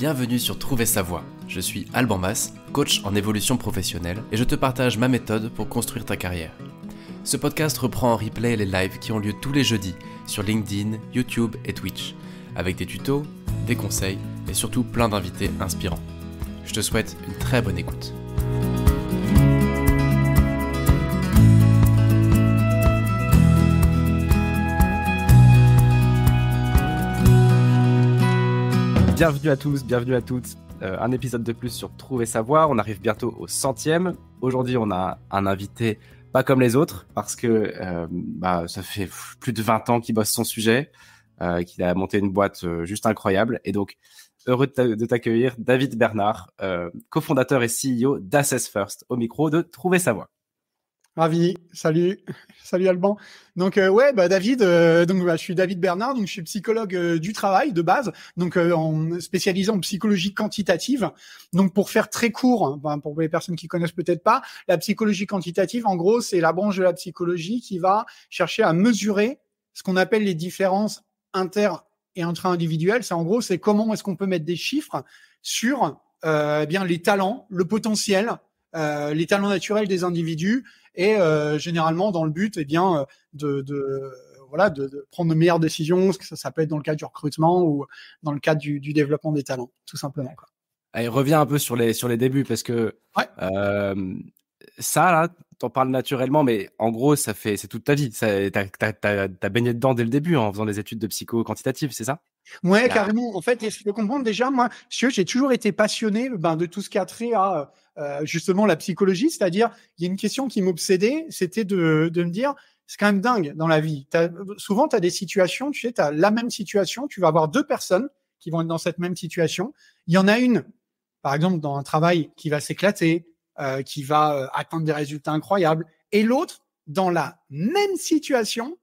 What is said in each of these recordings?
Bienvenue sur Trouver sa voie. Je suis Alban Mas, coach en évolution professionnelle et je te partage ma méthode pour construire ta carrière. Ce podcast reprend en replay les lives qui ont lieu tous les jeudis sur LinkedIn, YouTube et Twitch, avec des tutos, des conseils et surtout plein d'invités inspirants. Je te souhaite une très bonne écoute. Bienvenue à tous, bienvenue à toutes. Un épisode de plus sur Trouver sa voie. On arrive bientôt au 100e. Aujourd'hui, on a un invité pas comme les autres parce que ça fait plus de 20 ans qu'il bosse son sujet, qu'il a monté une boîte juste incroyable. Et donc, heureux de t'accueillir, David Bernard, cofondateur et CEO d'Assess First, au micro de Trouver sa voie. Ravi, salut Alban. Donc David, je suis David Bernard, donc je suis psychologue du travail de base, donc spécialisé en psychologie quantitative. Donc pour faire très court, pour les personnes qui connaissent peut-être pas, la psychologie quantitative, en gros, c'est la branche de la psychologie qui va chercher à mesurer ce qu'on appelle les différences inter et intra-individuelles. C'est comment est-ce qu'on peut mettre des chiffres sur les talents, le potentiel, les talents naturels des individus. Et généralement dans le but de prendre de meilleures décisions, ça peut être dans le cadre du recrutement ou dans le cadre du développement des talents, tout simplement, quoi. Allez, reviens un peu sur les débuts parce que ça là, t'en parles naturellement, mais en gros c'est toute ta vie. T'as baigné dedans dès le début en faisant des études de psycho quantitative, c'est ça? Ouais, carrément. En fait, je peux comprendre déjà, moi, j'ai toujours été passionné de tout ce qui a trait à justement la psychologie, c'est-à-dire il y a une question qui m'obsédait, c'était de me dire, c'est quand même dingue dans la vie. Souvent, tu as des situations, tu as la même situation, tu vas avoir deux personnes qui vont être dans cette même situation. Il y en a une, par exemple, dans un travail qui va s'éclater, qui va atteindre des résultats incroyables, et l'autre, dans la même situation,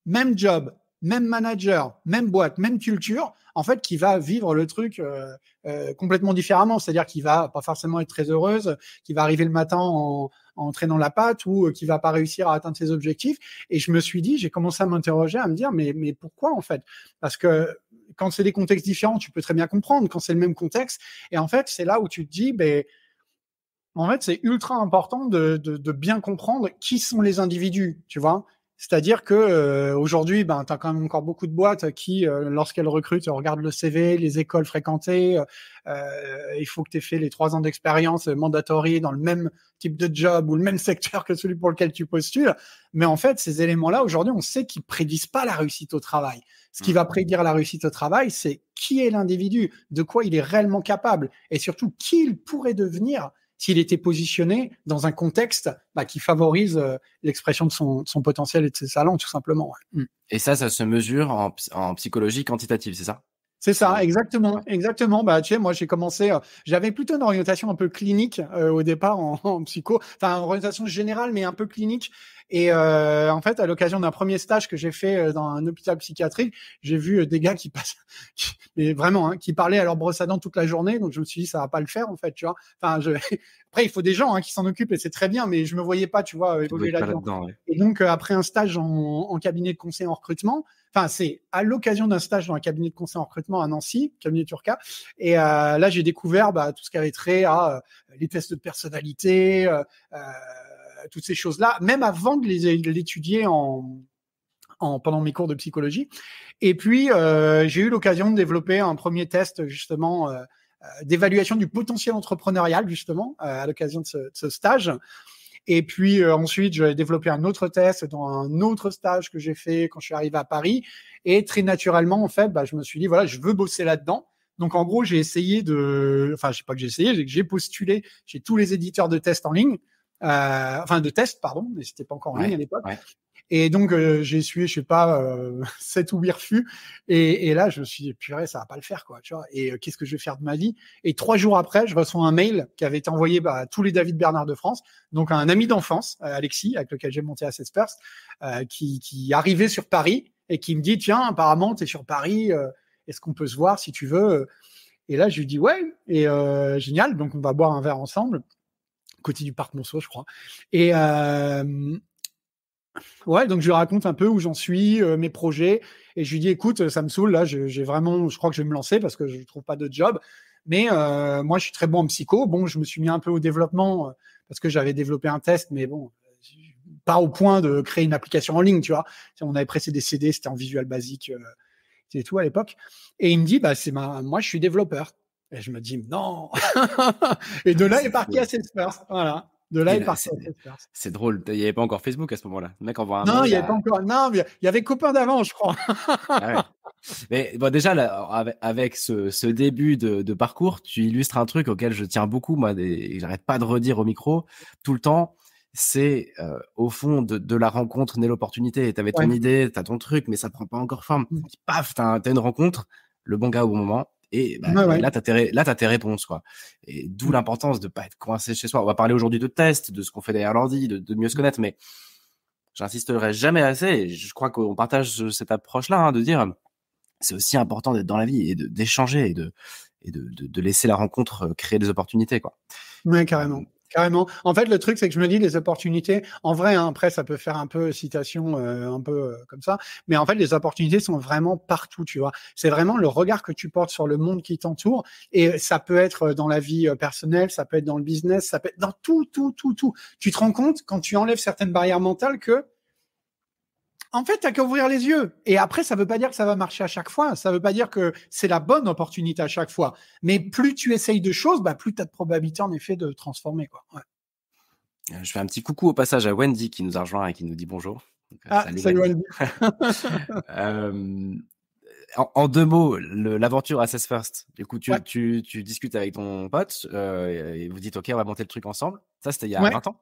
même job, même manager, même boîte, même culture, en fait, qui va vivre le truc complètement différemment. C'est-à-dire qu'il va pas forcément être très heureuse, qui va arriver le matin en traînant la patte ou qui va pas réussir à atteindre ses objectifs. Et je me suis dit, j'ai commencé à m'interroger, à me dire, mais pourquoi en fait? Parce que quand c'est des contextes différents, tu peux très bien comprendre. Quand c'est le même contexte, et en fait, c'est là où tu te dis, en fait, c'est ultra important de bien comprendre qui sont les individus, tu vois. C'est-à-dire que aujourd'hui, tu as quand même encore beaucoup de boîtes qui, lorsqu'elles recrutent, regardent le CV, les écoles fréquentées. Il faut que tu aies fait les 3 ans d'expérience mandatory dans le même type de job ou le même secteur que celui pour lequel tu postules. Mais en fait, ces éléments-là, aujourd'hui, on sait qu'ils prédisent pas la réussite au travail. Ce qui va prédire la réussite au travail, c'est qui est l'individu, de quoi il est réellement capable et surtout qui il pourrait devenir s'il était positionné dans un contexte qui favorise l'expression de son potentiel et de ses talents, tout simplement. Ouais. Et ça se mesure en psychologie quantitative, c'est ça? C'est ça, exactement. Tu sais, moi, j'ai commencé, j'avais plutôt une orientation un peu clinique au départ en psycho, enfin, une orientation générale, mais un peu clinique. Et en fait, à l'occasion d'un premier stage que j'ai fait dans un hôpital psychiatrique, j'ai vu des gars qui parlaient à leur brosse à dents toute la journée. Donc, je me suis dit, ça va pas le faire, en fait, tu vois. Enfin, après, il faut des gens qui s'en occupent et c'est très bien, mais je me voyais pas, tu vois, évoluer là-dedans. Ouais. Et donc, après un stage en cabinet de conseil en recrutement, enfin, c'est à l'occasion d'un stage dans un cabinet de conseil en recrutement à Nancy, cabinet Turca. Et là, j'ai découvert tout ce qui avait trait à les tests de personnalité, toutes ces choses-là, même avant de l'étudier pendant mes cours de psychologie. Et puis, j'ai eu l'occasion de développer un premier test, justement, d'évaluation du potentiel entrepreneurial, justement, à l'occasion de ce stage. Et puis ensuite, j'ai développé un autre test dans un autre stage que j'ai fait quand je suis arrivé à Paris. Et très naturellement, en fait, je me suis dit, voilà, je veux bosser là-dedans. Donc, en gros, j'ai postulé chez tous les éditeurs de tests en ligne. De tests, pardon, mais c'était pas encore en ligne à l'époque. Ouais. Et donc, j'ai essuyé, 7 ou 8 refus. Et là, je me suis dit, purée, ça va pas le faire, quoi, tu vois. Et qu'est-ce que je vais faire de ma vie? Et 3 jours après, je reçois un mail qui avait été envoyé à tous les David Bernard de France. Donc, un ami d'enfance, Alexis, avec lequel j'ai monté Assess First, qui arrivait sur Paris et qui me dit, tiens, apparemment, t'es sur Paris, est-ce qu'on peut se voir si tu veux? Et là, je lui dis, ouais, et génial. Donc, on va boire un verre ensemble, côté du parc Monceau, je crois. Et ouais, donc je lui raconte un peu où j'en suis, mes projets, et je lui dis, écoute, ça me saoule, là, je crois que je vais me lancer parce que je trouve pas de job, Mais moi, je suis très bon en psycho. Bon, je me suis mis un peu au développement parce que j'avais développé un test, mais bon, pas au point de créer une application en ligne, tu vois. On avait pressé des CD, c'était en Visual Basic et tout à l'époque. Et il me dit, moi, je suis développeur. Et je me dis, non. Et de là est parti à Salesforce. Voilà. De là est parti à Salesforce. C'est drôle. Il n'y avait pas encore Facebook à ce moment-là. Le mec envoie un non, mail. Il n'y avait pas encore. Non, il y avait copain d'avant, je crois. Ah ouais. Mais bon, déjà, là, avec ce début de parcours, tu illustres un truc auquel je tiens beaucoup, moi, et j'arrête pas de redire au micro tout le temps. C'est au fond de la rencontre naît l'opportunité. Tu avais ton idée, tu as ton truc, mais ça prend pas encore forme. Paf, tu as une rencontre, le bon gars au bon moment. Et là, tu as tes réponses, quoi. Et d'où l'importance de pas être coincé chez soi. On va parler aujourd'hui de tests, de ce qu'on fait derrière l'ordi, de mieux se connaître, mais j'insisterai jamais assez. Et je crois qu'on partage cette approche-là, de dire c'est aussi important d'être dans la vie et d'échanger et de laisser la rencontre créer des opportunités, quoi. Ouais, carrément. Carrément. En fait, le truc, c'est que je me dis, les opportunités, en vrai, après, ça peut faire un peu citation, un peu comme ça, mais en fait, les opportunités sont vraiment partout, tu vois. C'est vraiment le regard que tu portes sur le monde qui t'entoure, et ça peut être dans la vie personnelle, ça peut être dans le business, ça peut être dans tout. Tu te rends compte, quand tu enlèves certaines barrières mentales, que en fait, t'as qu'à ouvrir les yeux. Et après, ça veut pas dire que ça va marcher à chaque fois. Ça veut pas dire que c'est la bonne opportunité à chaque fois. Mais plus tu essayes de choses, plus t'as de probabilité, en effet, de transformer, quoi. Ouais. Je fais un petit coucou au passage à Wendy qui nous a rejoint et qui nous dit bonjour. Donc, salut Wendy. En 2 mots, l'aventure Assess First. Du coup, tu discutes avec ton pote et vous dites, OK, on va monter le truc ensemble. Ça, c'était il y a 20 ans?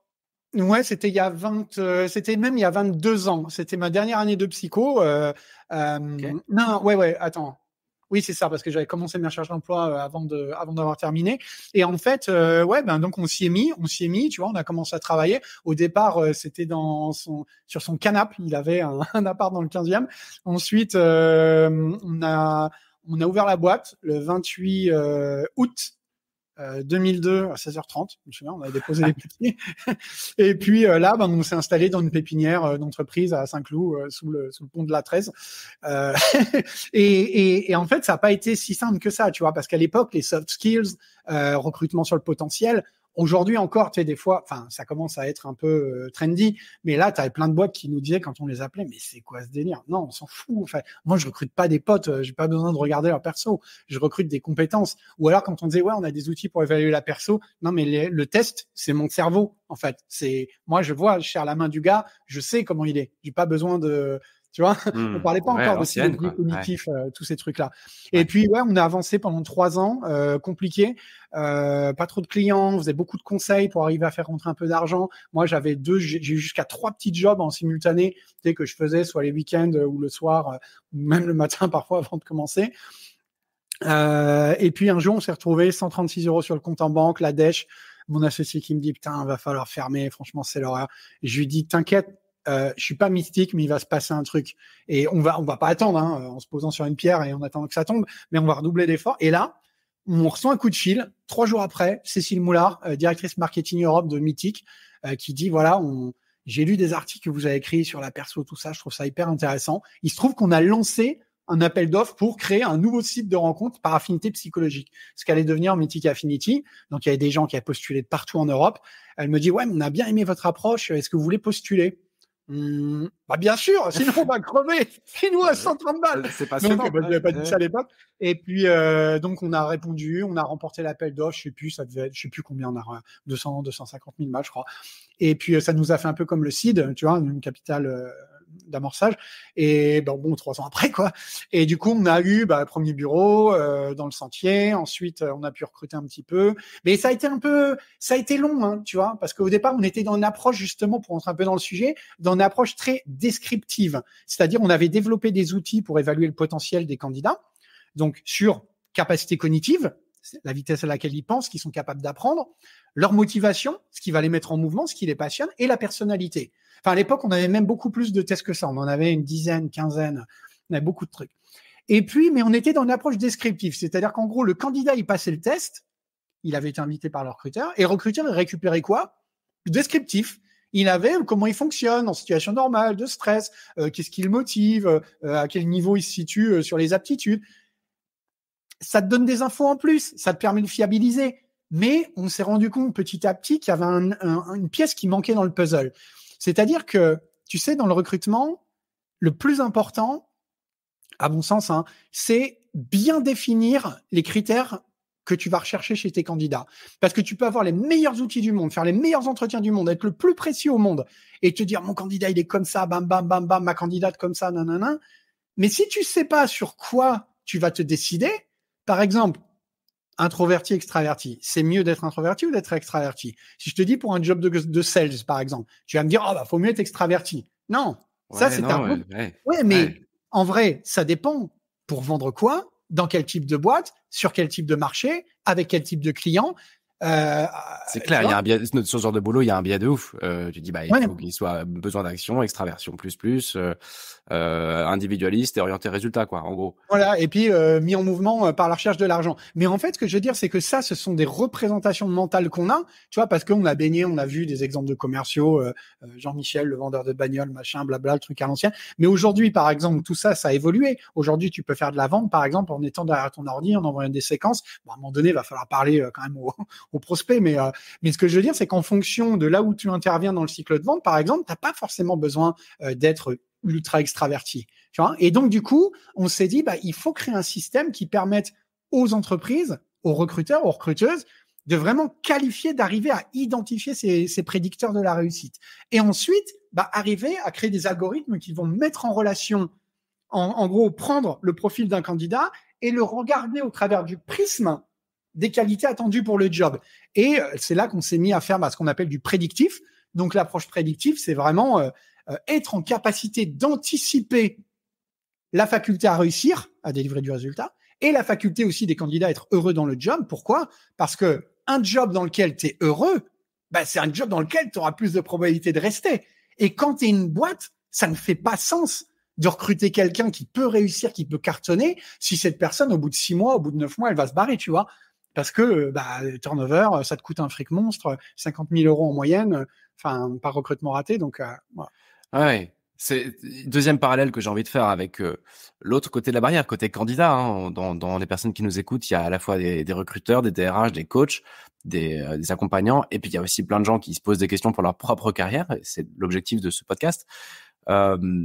Ouais, c'était il y a 22 ans. C'était ma dernière année de psycho. Okay. Non, attends. Oui, c'est ça, parce que j'avais commencé mes recherches d'emploi avant d'avoir terminé. Et en fait, donc on s'y est mis, tu vois, on a commencé à travailler. Au départ, c'était sur son canapé. Il avait un appart dans le 15e. Ensuite, on a ouvert la boîte le 28 août 2002 à 16h30, je me souviens, on avait déposé les petits. Et puis là, on s'est installé dans une pépinière d'entreprise à Saint-Cloud, sous le pont de la 13. Et en fait, ça n'a pas été si simple que ça, tu vois, parce qu'à l'époque, les soft skills, recrutement sur le potentiel, aujourd'hui encore, tu sais, des fois, ça commence à être un peu trendy, mais là, tu avais plein de boîtes qui nous disaient quand on les appelait, mais c'est quoi ce délire? Non, on s'en fout. Enfin, moi, je recrute pas des potes, j'ai pas besoin de regarder leur perso, je recrute des compétences. Ou alors, quand on disait, on a des outils pour évaluer la perso, non, mais le test, c'est mon cerveau, en fait. Moi, je serre la main du gars, je sais comment il est. J'ai pas besoin de... Tu vois, on parlait pas encore de psychologie cognitif, tous ces trucs-là. Et puis, on a avancé pendant 3 ans, compliqué, pas trop de clients, on faisait beaucoup de conseils pour arriver à faire rentrer un peu d'argent. Moi, j'ai eu jusqu'à 3 petits jobs en simultané, tu sais, que je faisais soit les week-ends ou le soir, ou même le matin parfois avant de commencer. Et puis un jour, on s'est retrouvé 136 € sur le compte en banque, la dèche. Mon associé qui me dit, putain, va falloir fermer, franchement, c'est l'horreur. Et je lui dis, t'inquiète, je suis pas mystique, mais il va se passer un truc. Et on va pas attendre, en se posant sur une pierre et en attendant que ça tombe, mais on va redoubler d'efforts. Et là, on reçoit un coup de fil. 3 jours après, Cécile Moulard, directrice marketing Europe de Mythique, qui dit, voilà, j'ai lu des articles que vous avez écrits sur la perso, tout ça, je trouve ça hyper intéressant. Il se trouve qu'on a lancé un appel d'offres pour créer un nouveau site de rencontre par affinité psychologique, ce qu'allait devenir Mythic Affinity. Donc, il y avait des gens qui avaient postulé de partout en Europe. Elle me dit, mais on a bien aimé votre approche, est-ce que vous voulez postuler? Bien sûr, sinon on va crever. Et nous à 130 balles. C'est passionnant. Donc, je n'avais pas dit ça à l'époque. Et puis, donc, on a répondu, on a remporté l'appel d'offres. Je sais plus combien on a, 250 000 balles, je crois. Et puis, ça nous a fait un peu comme le CID, tu vois, une capitale d'amorçage. Et 3 ans après, quoi. Et du coup, on a eu premier bureau dans le Sentier. Ensuite, on a pu recruter un petit peu. Mais ça a été long, tu vois, parce qu'au départ, on était dans une approche, justement, pour rentrer un peu dans le sujet, dans une approche très descriptive. C'est-à-dire, on avait développé des outils pour évaluer le potentiel des candidats. Donc, sur capacité cognitive, la vitesse à laquelle ils pensent, qu'ils sont capables d'apprendre, leur motivation, ce qui va les mettre en mouvement, ce qui les passionne, et la personnalité. Enfin, à l'époque, on avait même beaucoup plus de tests que ça. On en avait une dizaine, quinzaine. On avait beaucoup de trucs. Et puis, mais on était dans une approche descriptive. C'est-à-dire qu'en gros, le candidat, il passait le test. Il avait été invité par le recruteur. Et le recruteur, il récupérait quoi? Le descriptif. Il avait comment il fonctionne en situation normale, de stress, qu'est-ce qui le motive, à quel niveau il se situe sur les aptitudes. ça te donne des infos en plus, ça te permet de fiabiliser. Mais on s'est rendu compte petit à petit qu'il y avait une pièce qui manquait dans le puzzle. C'est-à-dire que, tu sais, dans le recrutement, le plus important, à mon sens, hein, c'est bien définir les critères que tu vas rechercher chez tes candidats. Parce que tu peux avoir les meilleurs outils du monde, faire les meilleurs entretiens du monde, être le plus précis au monde et te dire mon candidat, il est comme ça, bam, bam, bam, bam, ma candidate comme ça, nanana. Mais si tu sais pas sur quoi tu vas te décider, par exemple, introverti, extraverti, c'est mieux d'être introverti ou d'être extraverti? Si je te dis pour un job de sales, par exemple, tu vas me dire, oh, bah, faut mieux être extraverti. Non, ça, c'est un peu. Ouais, mais en vrai, ça dépend. Pour vendre quoi? Dans quel type de boîte? Sur quel type de marché? Avec quel type de client? C'est clair, il y a un biais, sur ce genre de boulot, il y a un biais de ouf. Tu dis, bah, il faut qu'il soit besoin d'action, extraversion plus, individualiste et orienté résultat, quoi, en gros. Voilà, et puis mis en mouvement par la recherche de l'argent. Mais en fait, ce que je veux dire, c'est que ça, ce sont des représentations mentales qu'on a, tu vois, parce qu'on a baigné, on a vu des exemples de commerciaux, Jean-Michel, le vendeur de bagnole, machin, blabla, le truc à l'ancien. Mais aujourd'hui, par exemple, tout ça, ça a évolué. Aujourd'hui, tu peux faire de la vente, par exemple, en étant derrière ton ordi, en envoyant des séquences. Bon, à un moment donné, il va falloir parler quand même aux prospects, mais ce que je veux dire, c'est qu'en fonction de là où tu interviens dans le cycle de vente, par exemple, t'as pas forcément besoin d'être ultra extraverti. Tu vois. Et donc, du coup, on s'est dit, bah, il faut créer un système qui permette aux entreprises, aux recruteurs, aux recruteuses, de vraiment qualifier, d'arriver à identifier ces prédicteurs de la réussite. Et ensuite, bah, arriver à créer des algorithmes qui vont mettre en relation, en gros, prendre le profil d'un candidat et le regarder au travers du prisme des qualités attendues pour le job. Et c'est là qu'on s'est mis à faire ce qu'on appelle du prédictif. Donc, l'approche prédictive, c'est vraiment être en capacité d'anticiper la faculté à réussir, à délivrer du résultat, et la faculté aussi des candidats à être heureux dans le job. Pourquoi? Parce que un job dans lequel tu es heureux, bah, c'est un job dans lequel tu auras plus de probabilité de rester. Et quand tu es une boîte, ça ne fait pas sens de recruter quelqu'un qui peut réussir, qui peut cartonner, si cette personne, au bout de 6 mois, au bout de 9 mois, elle va se barrer, tu vois. Parce que turnover, ça te coûte un fric monstre, 50 000 € en moyenne, par recrutement raté. Donc, voilà. Ouais. C'est deuxième parallèle que j'ai envie de faire avec l'autre côté de la barrière, côté candidat. Hein. Dans les personnes qui nous écoutent, il y a à la fois des recruteurs, des DRH, des coachs, des accompagnants, et puis il y a aussi plein de gens qui se posent des questions pour leur propre carrière. C'est l'objectif de ce podcast. Ce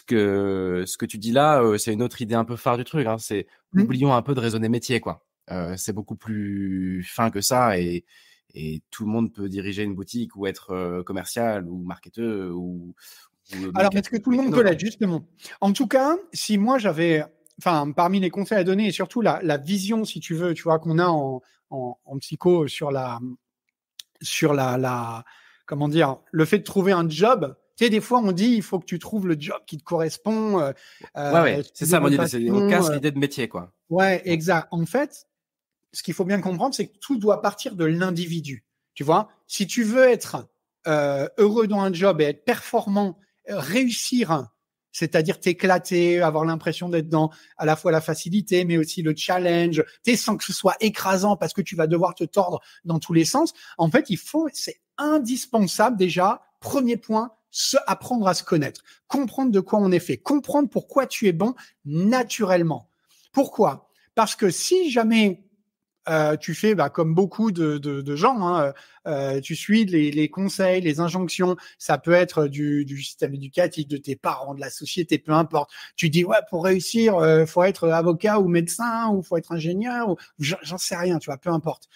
que tu dis là, c'est une autre idée un peu phare du truc. Hein. C'est oublions un peu de raisonner métier, quoi. C'est beaucoup plus fin que ça et tout le monde peut diriger une boutique ou être commercial ou marketeur ou alors, est-ce que tout le monde peut l'être, justement? En tout cas, si moi j'avais, parmi les conseils à donner et surtout la vision, si tu veux, tu vois, qu'on a en psycho sur comment dire, le fait de trouver un job. Tu sais, des fois, on dit, il faut que tu trouves le job qui te correspond. Ouais, c'est ça, mon idée. On casse l'idée de métier, quoi. Ouais, exact. En fait, ce qu'il faut bien comprendre, c'est que tout doit partir de l'individu. Tu vois, si tu veux être heureux dans un job et être performant, réussir, c'est-à-dire t'éclater, avoir l'impression d'être dans à la fois la facilité, mais aussi le challenge, sans que ce soit écrasant parce que tu vas devoir te tordre dans tous les sens. En fait, c'est indispensable déjà, premier point, apprendre à se connaître, comprendre de quoi on est fait, comprendre pourquoi tu es bon naturellement. Pourquoi? Parce que si jamais tu fais comme beaucoup de gens, tu suis les conseils, les injonctions, ça peut être du système éducatif, de tes parents, de la société, peu importe. Tu dis, ouais, pour réussir, faut être avocat ou médecin, ou faut être ingénieur, ou j'en sais rien, tu vois, peu importe.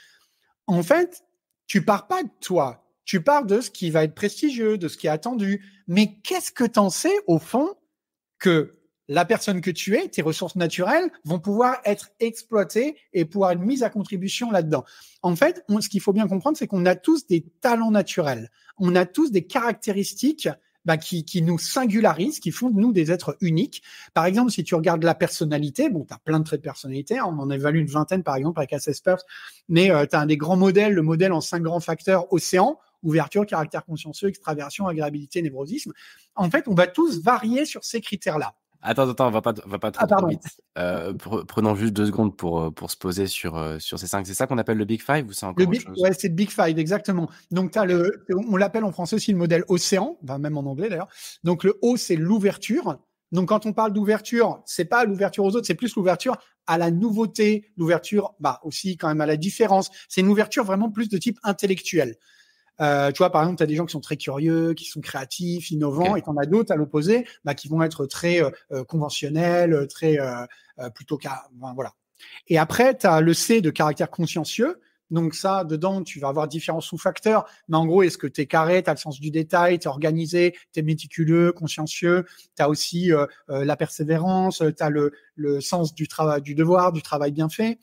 En fait, tu pars pas de toi, tu pars de ce qui va être prestigieux, de ce qui est attendu. Mais qu'est-ce que t'en sais, au fond, que la personne que tu es, tes ressources naturelles, vont pouvoir être exploitées et pouvoir être mises à contribution là-dedans. En fait, ce qu'il faut bien comprendre, c'est qu'on a tous des talents naturels. On a tous des caractéristiques qui nous singularisent, qui font de nous des êtres uniques. Par exemple, si tu regardes la personnalité, tu as plein de traits de personnalité, on en évalue une vingtaine par exemple avec Assessper, mais tu as un des grands modèles, le modèle en 5 grands facteurs, océan, ouverture, caractère consciencieux, extraversion, agréabilité, névrosisme. En fait, on va tous varier sur ces critères-là. Attends, va pas trop vite. Prenons juste 2 secondes pour se poser sur ces 5. C'est ça qu'on appelle le Big Five ou c'est encore autre chose? Ouais, c'est le Big Five, exactement. Donc, on l'appelle en français aussi le modèle océan, même en anglais d'ailleurs. Donc, le O, c'est l'ouverture. Donc, quand on parle d'ouverture, c'est pas l'ouverture aux autres, c'est plus l'ouverture à la nouveauté, l'ouverture, aussi quand même à la différence. C'est une ouverture vraiment plus de type intellectuel. Tu vois, par exemple, tu as des gens qui sont très curieux, qui sont créatifs, innovants, et t'en as d'autres à l'opposé, qui vont être très conventionnels, très voilà. Et après, tu as le C de caractère consciencieux. Donc ça, dedans, tu vas avoir différents sous-facteurs. Mais en gros, est-ce que tu es carré, tu as le sens du détail, tu es organisé, tu es méticuleux, consciencieux. Tu as aussi la persévérance, tu as le sens du travail, du devoir, du travail bien fait.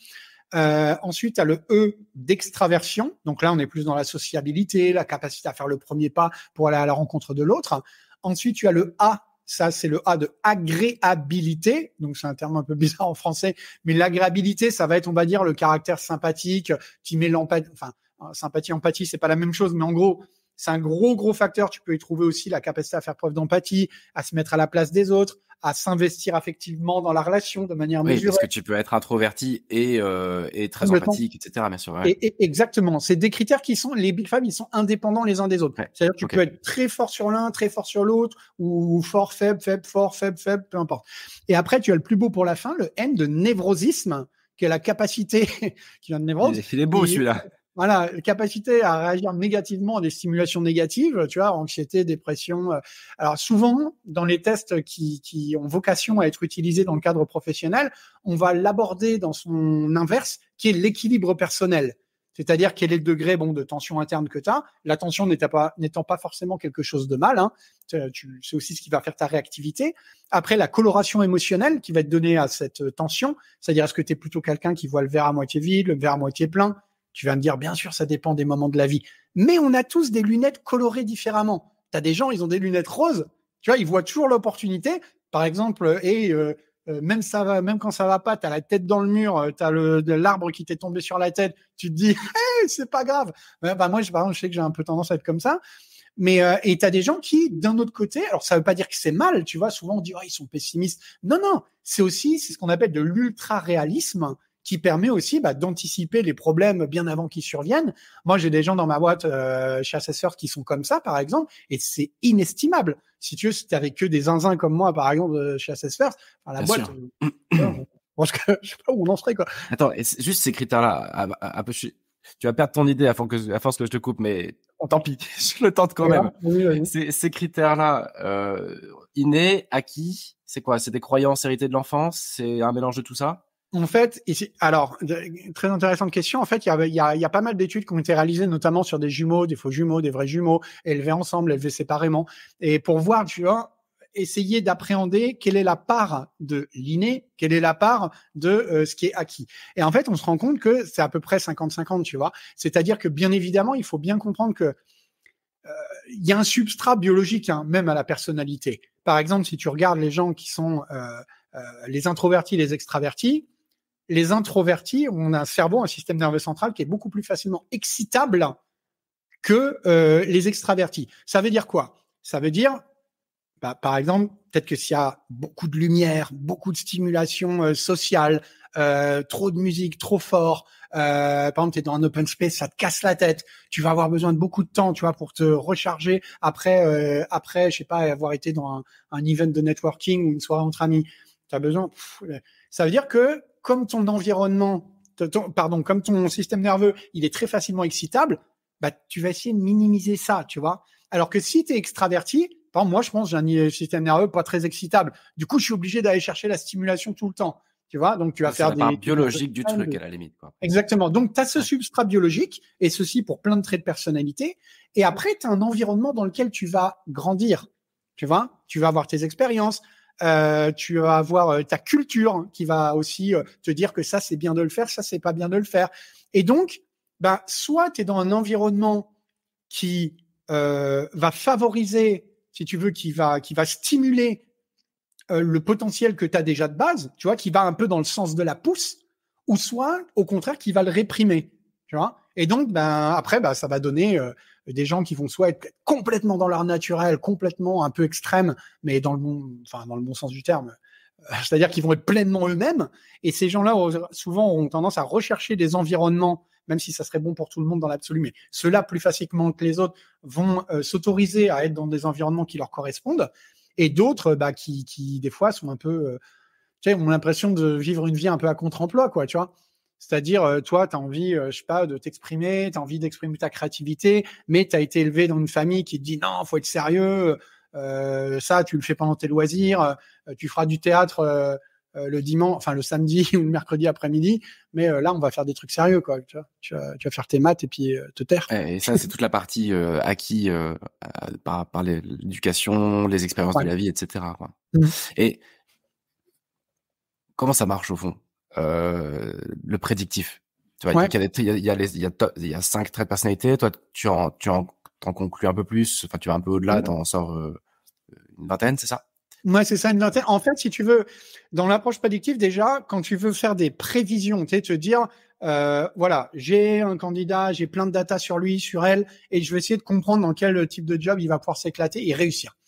Ensuite, tu as le E d'extraversion. Donc là, on est plus dans la sociabilité, la capacité à faire le premier pas pour aller à la rencontre de l'autre. Ensuite, tu as le A. Ça, c'est le A de agréabilité. Donc, c'est un terme un peu bizarre en français. Mais l'agréabilité, ça va être, on va dire, le caractère sympathique qui met l'empathie. Enfin, sympathie, empathie, c'est pas la même chose. Mais en gros, c'est un gros facteur. Tu peux y trouver aussi la capacité à faire preuve d'empathie, à se mettre à la place des autres, à s'investir affectivement dans la relation de manière mesurée. Oui, parce que tu peux être introverti et très empathique, etc. Bien sûr. Ouais. Et exactement. C'est des critères qui sont, les Big Five, ils sont indépendants les uns des autres. Ouais. C'est-à-dire que tu peux être très fort sur l'un, très fort sur l'autre, ou fort, faible, fort, faible, peu importe. Et après, tu as le plus beau pour la fin, le N de névrosisme, qui est la capacité, qui vient de névrose. Il est beau, celui-là. Voilà, capacité à réagir négativement à des stimulations négatives, tu vois, anxiété, dépression. Alors souvent, dans les tests qui ont vocation à être utilisés dans le cadre professionnel, on va l'aborder dans son inverse, qui est l'équilibre personnel. C'est-à-dire quel est le degré de tension interne que tu as. La tension n'étant pas forcément quelque chose de mal, hein. C'est aussi ce qui va faire ta réactivité. Après, la coloration émotionnelle qui va être donnée à cette tension, c'est-à-dire est-ce que tu es plutôt quelqu'un qui voit le verre à moitié vide, le verre à moitié plein. Tu vas me dire, bien sûr, ça dépend des moments de la vie. Mais on a tous des lunettes colorées différemment. Tu as des gens, ils ont des lunettes roses. Tu vois, ils voient toujours l'opportunité. Par exemple, même quand ça va pas, tu as la tête dans le mur, tu as l'arbre qui t'est tombé sur la tête. Tu te dis, hey, c'est pas grave. Moi, par exemple, je sais que j'ai un peu tendance à être comme ça. Mais et tu as des gens qui, d'un autre côté, alors ça veut pas dire que c'est mal, tu vois, souvent on dit, ils sont pessimistes. Non, c'est ce qu'on appelle de l'ultra-réalisme, qui permet aussi d'anticiper les problèmes bien avant qu'ils surviennent. Moi, j'ai des gens dans ma boîte chez Assessors qui sont comme ça, par exemple, et c'est inestimable. Si tu veux, si t'es avec que des zinzins comme moi, par exemple, chez Assessors, la boîte, je pense que je sais pas où on en serait, quoi. Attends, et juste ces critères-là, tu vas perdre ton idée à force que je te coupe, mais tant pis, je le tente quand même. Oui. Ces critères-là, innés, acquis, c'est quoi? C'est des croyances héritées de l'enfance? C'est un mélange de tout ça? En fait, alors, très intéressante question. En fait, il y a pas mal d'études qui ont été réalisées, notamment sur des jumeaux, des faux jumeaux, des vrais jumeaux, élevés ensemble, élevés séparément. Et pour voir, tu vois, essayer d'appréhender quelle est la part de l'inné, quelle est la part de ce qui est acquis. Et en fait, on se rend compte que c'est à peu près 50-50, tu vois. C'est-à-dire que, bien évidemment, il faut bien comprendre que il y a un substrat biologique, même à la personnalité. Par exemple, si tu regardes les gens qui sont les introvertis, les extravertis, les introvertis, on a un cerveau, un système nerveux central qui est beaucoup plus facilement excitable que les extravertis. Ça veut dire quoi? Ça veut dire, par exemple, peut-être que s'il y a beaucoup de lumière, beaucoup de stimulation sociale, trop de musique, trop fort, par exemple, tu es dans un open space, ça te casse la tête, tu vas avoir besoin de beaucoup de temps, tu vois, pour te recharger après, je sais pas, avoir été dans un event de networking ou une soirée entre amis. Tu as besoin. Ça veut dire que comme ton environnement, comme ton système nerveux, il est très facilement excitable, tu vas essayer de minimiser ça, tu vois. Alors que si tu es extraverti, par exemple, moi, je pense que j'ai un système nerveux pas très excitable. Du coup, je suis obligé d'aller chercher la stimulation tout le temps, tu vois. Donc, tu vas faire la part biologique du truc, à la limite, quoi. Exactement. Donc, tu as ce substrat biologique, et ceci pour plein de traits de personnalité. Et après, tu as un environnement dans lequel tu vas grandir, tu vois. Tu vas avoir tes expériences. Tu vas avoir ta culture qui va aussi te dire que ça c'est bien de le faire, ça c'est pas bien de le faire. Et donc, soit tu es dans un environnement qui va favoriser, si tu veux, qui va stimuler le potentiel que tu as déjà de base, tu vois, qui va un peu dans le sens de la pousse, ou soit au contraire qui va le réprimer, tu vois. Et donc, après, ça va donner des gens qui vont soit être complètement dans leur naturel, complètement un peu extrême, mais dans le bon sens du terme. C'est-à-dire qu'ils vont être pleinement eux-mêmes. Et ces gens-là, souvent, auront tendance à rechercher des environnements, même si ça serait bon pour tout le monde dans l'absolu, mais ceux-là, plus facilement que les autres, vont s'autoriser à être dans des environnements qui leur correspondent. et d'autres qui des fois sont un peu, tu sais, ont l'impression de vivre une vie un peu à contre-emploi, quoi, tu vois. C'est-à-dire, toi, tu as envie, je sais pas, de t'exprimer, tu as envie d'exprimer ta créativité, mais tu as été élevé dans une famille qui te dit non, faut être sérieux, ça, tu le fais pendant tes loisirs, tu feras du théâtre le dimanche, enfin le samedi ou le mercredi après-midi, mais là, on va faire des trucs sérieux, quoi. Tu vois, tu vas faire tes maths et puis te taire. Et ça, c'est toute la partie acquis par l'éducation, les expériences de la vie, etc., quoi. Et comment ça marche au fond, le prédictif? Tu vois, il y a 5 traits de personnalité. Toi, t'en conclus un peu plus. Enfin, tu vas un peu au-delà, t'en sors une vingtaine, c'est ça? Ouais, c'est ça, une vingtaine. En fait, si tu veux, dans l'approche prédictive, déjà, quand tu veux faire des prévisions, tu sais, te dire, voilà, j'ai un candidat, j'ai plein de data sur lui, sur elle, et je vais essayer de comprendre dans quel type de job il va pouvoir s'éclater et réussir.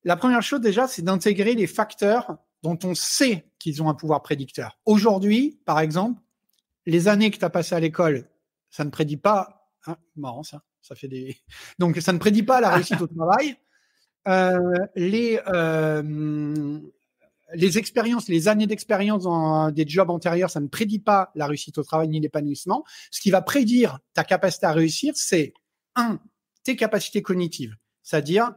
La première chose, déjà, c'est d'intégrer les facteurs dont on sait qu'ils ont un pouvoir prédicteur. Aujourd'hui, par exemple, les années que tu as passées à l'école, ça ne prédit pas, hein, marrant ça fait des, donc ça ne prédit pas la réussite au travail. Les expériences, les années d'expérience dans des jobs antérieurs, ça ne prédit pas la réussite au travail ni l'épanouissement. Ce qui va prédire ta capacité à réussir, c'est tes capacités cognitives, c'est-à-dire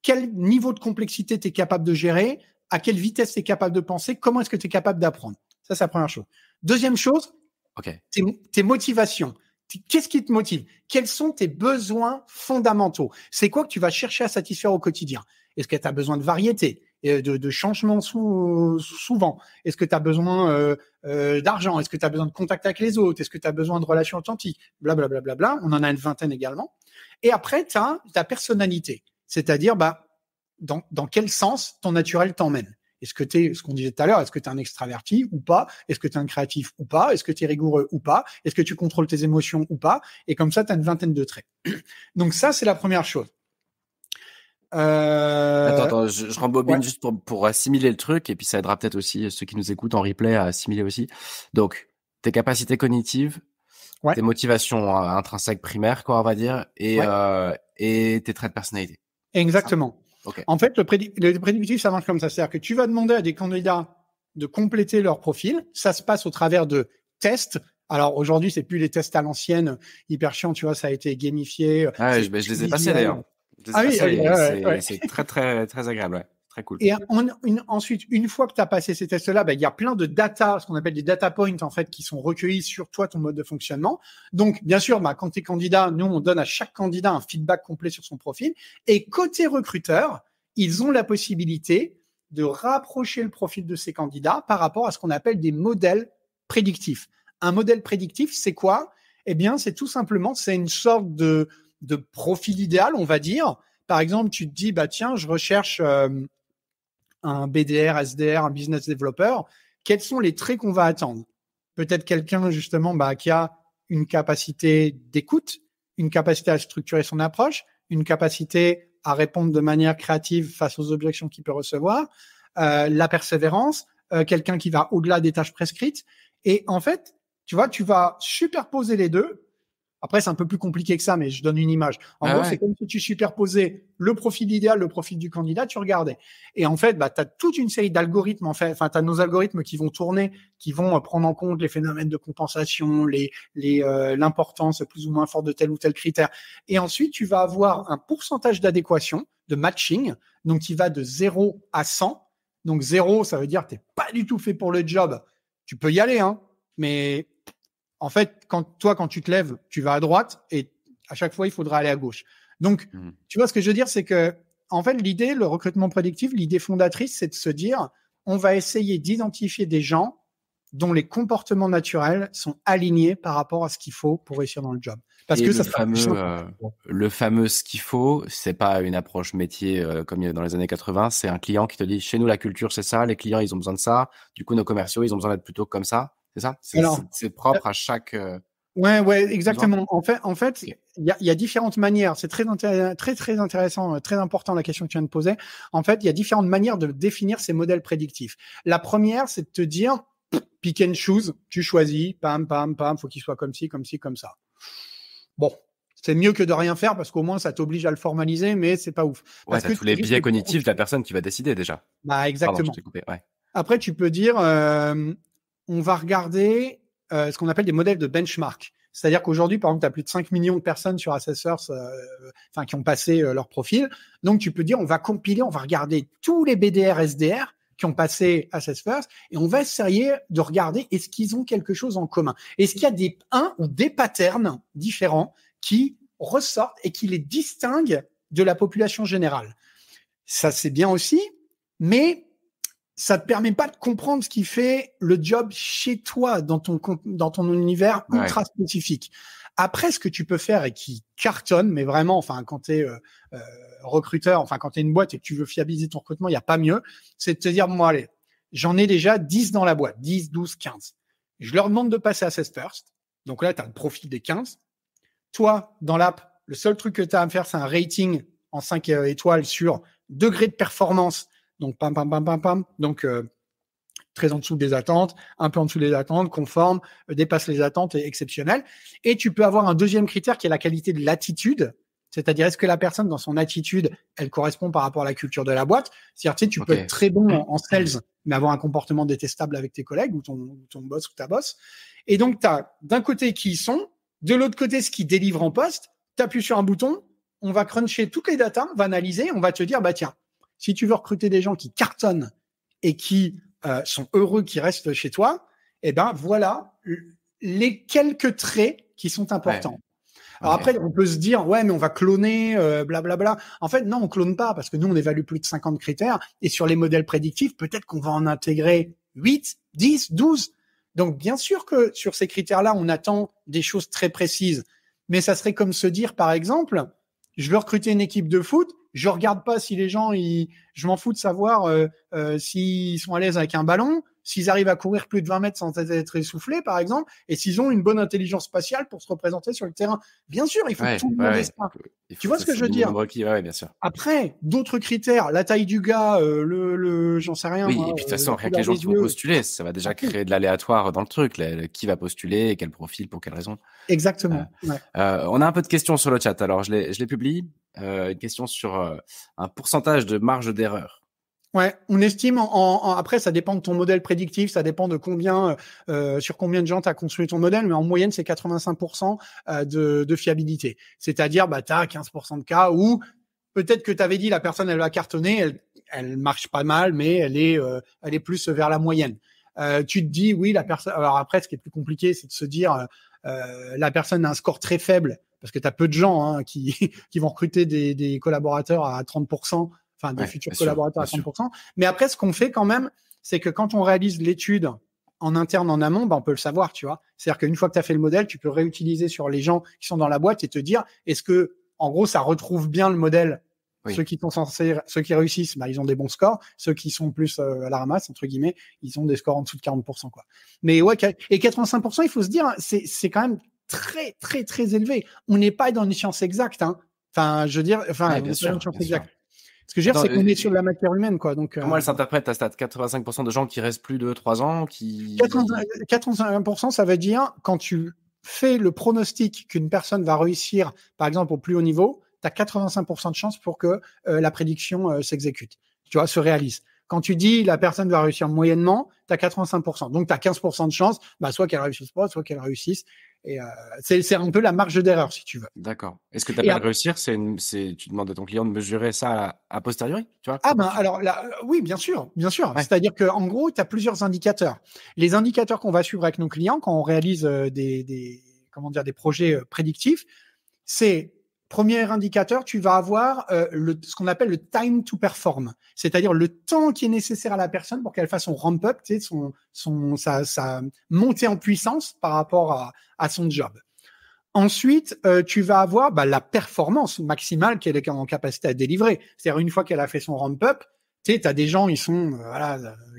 quel niveau de complexité tu es capable de gérer, à quelle vitesse tu es capable de penser, comment est-ce que tu es capable d'apprendre. Ça, c'est la première chose. Deuxième chose, tes motivations. Qu'est-ce qui te motive? Quels sont tes besoins fondamentaux? C'est quoi que tu vas chercher à satisfaire au quotidien? Est-ce que tu as besoin de variété, de changement souvent? Est-ce que tu as besoin d'argent? Est-ce que tu as besoin de contact avec les autres? Est-ce que tu as besoin de relations authentiques? Blablabla. Bla, bla, bla. On en a une vingtaine également. Et après, tu as ta personnalité. C'est-à-dire, dans quel sens ton naturel t'emmène? Est-ce que tu es, ce qu'on disait tout à l'heure, est-ce que tu es un extraverti ou pas? Est-ce que tu es un créatif ou pas? Est-ce que tu es rigoureux ou pas? Est-ce que tu contrôles tes émotions ou pas? Et comme ça, tu as une vingtaine de traits. Donc ça, c'est la première chose. Attends, je rembobine juste pour assimiler le truc, et puis ça aidera peut-être aussi ceux qui nous écoutent en replay à assimiler aussi. Donc, tes capacités cognitives, tes motivations intrinsèques primaires, quoi, on va dire, et tes traits de personnalité. Exactement. Okay. En fait, le prédictif, ça marche comme ça. C'est-à-dire que tu vas demander à des candidats de compléter leur profil. Ça se passe au travers de tests. Alors, aujourd'hui, c'est plus les tests à l'ancienne, hyper chiant, tu vois, ça a été gamifié. Je les ai passés d'ailleurs. C'est très, très, très agréable, ouais. Très cool. Et ensuite, une fois que tu as passé ces tests-là, il y a plein de data, ce qu'on appelle des data points, en fait, qui sont recueillis sur toi, ton mode de fonctionnement. Donc, bien sûr, quand tu es candidat, nous, on donne à chaque candidat un feedback complet sur son profil. Et côté recruteur, ils ont la possibilité de rapprocher le profil de ces candidats par rapport à ce qu'on appelle des modèles prédictifs. Un modèle prédictif, c'est quoi? Eh bien, c'est tout simplement, c'est une sorte de profil idéal, on va dire. Par exemple, tu te dis, tiens, je recherche un BDR, SDR, un business developer. Quels sont les traits qu'on va attendre? Peut-être quelqu'un, justement, qui a une capacité d'écoute, une capacité à structurer son approche, une capacité à répondre de manière créative face aux objections qu'il peut recevoir, la persévérance, quelqu'un qui va au-delà des tâches prescrites. Et en fait, tu vois, tu vas superposer les deux. Après, c'est un peu plus compliqué que ça, mais je donne une image. En gros, c'est comme si tu superposais le profil idéal, le profil du candidat, tu regardais. Et en fait, tu as toute une série d'algorithmes, en fait. Enfin, tu as nos algorithmes qui vont tourner, qui vont prendre en compte les phénomènes de compensation, l'importance plus ou moins forte de tel ou tel critère. Et ensuite, tu vas avoir un pourcentage d'adéquation, de matching, donc qui va de 0 à 100. Donc 0, ça veut dire que tu n'es pas du tout fait pour le job. Tu peux y aller, hein, mais en fait, quand tu te lèves, tu vas à droite et à chaque fois, il faudra aller à gauche. Donc, tu vois ce que je veux dire, c'est que, en fait, l'idée, le recrutement prédictif, l'idée fondatrice, c'est de se dire, on va essayer d'identifier des gens dont les comportements naturels sont alignés par rapport à ce qu'il faut pour réussir dans le job. Parce que le fameux ce qu'il faut, c'est pas une approche métier comme il y a dans les années 80, c'est un client qui te dit, chez nous, la culture, c'est ça, les clients, ils ont besoin de ça, du coup, nos commerciaux, ils ont besoin d'être plutôt comme ça. C'est ça? C'est propre à chaque. Ouais, exactement. En fait, il y a différentes manières. C'est très intéressant, très important la question que tu viens de poser. En fait, il y a différentes manières de définir ces modèles prédictifs. La première, c'est de te dire, pick and choose, tu choisis, pam, pam, pam, faut qu'il soit comme ci, comme ci, comme ça. Bon, C'est mieux que de rien faire parce qu'au moins ça t'oblige à le formaliser, mais c'est pas ouf. Ouais, t'as tous les biais cognitifs de la personne qui va décider déjà. Bah exactement. Pardon, je t'ai coupé. Ouais. Après, tu peux dire, on va regarder ce qu'on appelle des modèles de benchmark. C'est-à-dire qu'aujourd'hui, par exemple, tu as plus de 5 millions de personnes sur Assessors qui ont passé leur profil. Donc, tu peux dire, on va compiler, on va regarder tous les BDR, SDR qui ont passé Assessors et on va essayer de regarder est-ce qu'ils ont quelque chose en commun. Est-ce qu'il y a un ou des patterns différents qui ressortent et qui les distinguent de la population générale. Ça, c'est bien aussi, mais ça te permet pas de comprendre ce qui fait le job chez toi dans ton univers ultra spécifique. Après, ce que tu peux faire et qui cartonne, mais vraiment, enfin, quand tu es recruteur, enfin, quand tu es une boîte et que tu veux fiabiliser ton recrutement, il n'y a pas mieux, c'est de te dire, bon, allez, j'en ai déjà 10 dans la boîte, 10, 12, 15. Je leur demande de passer Assess First. Donc là, tu as le profil des 15. Toi, dans l'app, le seul truc que tu as à me faire, c'est un rating en 5 étoiles sur degré de performance. Donc, pam, pam, pam, pam, pam. Donc, très en dessous des attentes, un peu en dessous des attentes, conforme, dépasse les attentes et exceptionnel. Et tu peux avoir un deuxième critère qui est la qualité de l'attitude. C'est-à-dire, est-ce que la personne, dans son attitude, elle correspond par rapport à la culture de la boîte? C'est-à-dire, tu sais, tu peux être très bon en sales, mais avoir un comportement détestable avec tes collègues ou ton boss ou ta boss. Et donc, tu as d'un côté qui ils sont, de l'autre côté, ce qu'ils délivrent en poste. Tu appuies sur un bouton, on va cruncher toutes les datas, on va analyser, on va te dire, bah tiens, si tu veux recruter des gens qui cartonnent et qui sont heureux, qui restent chez toi, eh ben voilà les quelques traits qui sont importants. Ouais. Alors après, on peut se dire, ouais, mais on va cloner, blablabla. En fait, non, on clone pas parce que nous, on évalue plus de 50 critères et sur les modèles prédictifs, peut-être qu'on va en intégrer 8, 10, 12. Donc, bien sûr que sur ces critères-là, on attend des choses très précises. Mais ça serait comme se dire, par exemple, je veux recruter une équipe de foot, je regarde pas si les gens, je m'en fous de savoir s'ils sont à l'aise avec un ballon, s'ils arrivent à courir plus de 20 mètres sans être essoufflés, par exemple, et s'ils ont une bonne intelligence spatiale pour se représenter sur le terrain. Bien sûr, il faut que tout le monde ait ça. Tu vois ce que je veux dire? Ouais, bien sûr. Après, d'autres critères, la taille du gars, j'en sais rien. Oui, et puis de toute façon, rien que les gens qui vont postuler, ça va déjà créer de l'aléatoire dans le truc. Qui va postuler, quel profil, pour quelle raison. Exactement. On a un peu de questions sur le chat. Alors, je les publie. Une question sur un pourcentage de marge d'erreur. Ouais, on estime après ça dépend de ton modèle prédictif, ça dépend de sur combien de gens tu as construit ton modèle, mais en moyenne c'est 85% de fiabilité. C'est-à-dire tu as 15% de cas où peut-être que tu avais dit la personne elle va cartonner, elle marche pas mal, mais elle est plus vers la moyenne. Tu te dis oui la personne. Alors après ce qui est plus compliqué c'est de se dire la personne a un score très faible parce que tu as peu de gens qui vont recruter des collaborateurs à 30%. Enfin, des futurs collaborateurs à 30%. Mais après, ce qu'on fait quand même, c'est que quand on réalise l'étude en interne, en amont, on peut le savoir, tu vois. C'est-à-dire qu'une fois que tu as fait le modèle, tu peux réutiliser sur les gens qui sont dans la boîte et te dire, est-ce que, en gros, ça retrouve bien le modèle? Ceux qui réussissent, ils ont des bons scores. Ceux qui sont plus à la ramasse, entre guillemets, ils ont des scores en dessous de 40%, quoi. Mais ouais, et 85%, il faut se dire, c'est quand même très, très, très élevé. On n'est pas dans une science exacte, hein. Enfin, je veux dire, bien sûr, une science exacte. Ce que je veux dire, c'est qu'on est sur la matière humaine, quoi. Donc, comment elle s'interprète ta stat? 85% de gens qui restent plus de 3 ans, 85%, ça veut dire, quand tu fais le pronostic qu'une personne va réussir, par exemple, au plus haut niveau, tu as 85% de chance pour que la prédiction s'exécute. Tu vois, se réalise. Quand tu dis la personne va réussir moyennement, tu as 85%. Donc, tu as 15% de chance, soit qu'elle réussisse pas, soit qu'elle réussisse. Et c'est un peu la marge d'erreur, si tu veux. D'accord. Est-ce que tu appelles réussir, tu demandes à ton client de mesurer ça a posteriori, tu vois? Alors là, oui, bien sûr. Ouais. C'est-à-dire que en gros, tu as plusieurs indicateurs. Les indicateurs qu'on va suivre avec nos clients quand on réalise des projets prédictifs, c'est premier indicateur, tu vas avoir ce qu'on appelle le time to perform, c'est-à-dire le temps qui est nécessaire à la personne pour qu'elle fasse son ramp-up, tu sais, sa montée en puissance par rapport à son job. Ensuite, tu vas avoir la performance maximale qu'elle est en capacité à délivrer. C'est-à-dire une fois qu'elle a fait son ramp-up, tu sais, tu as des gens, ils sont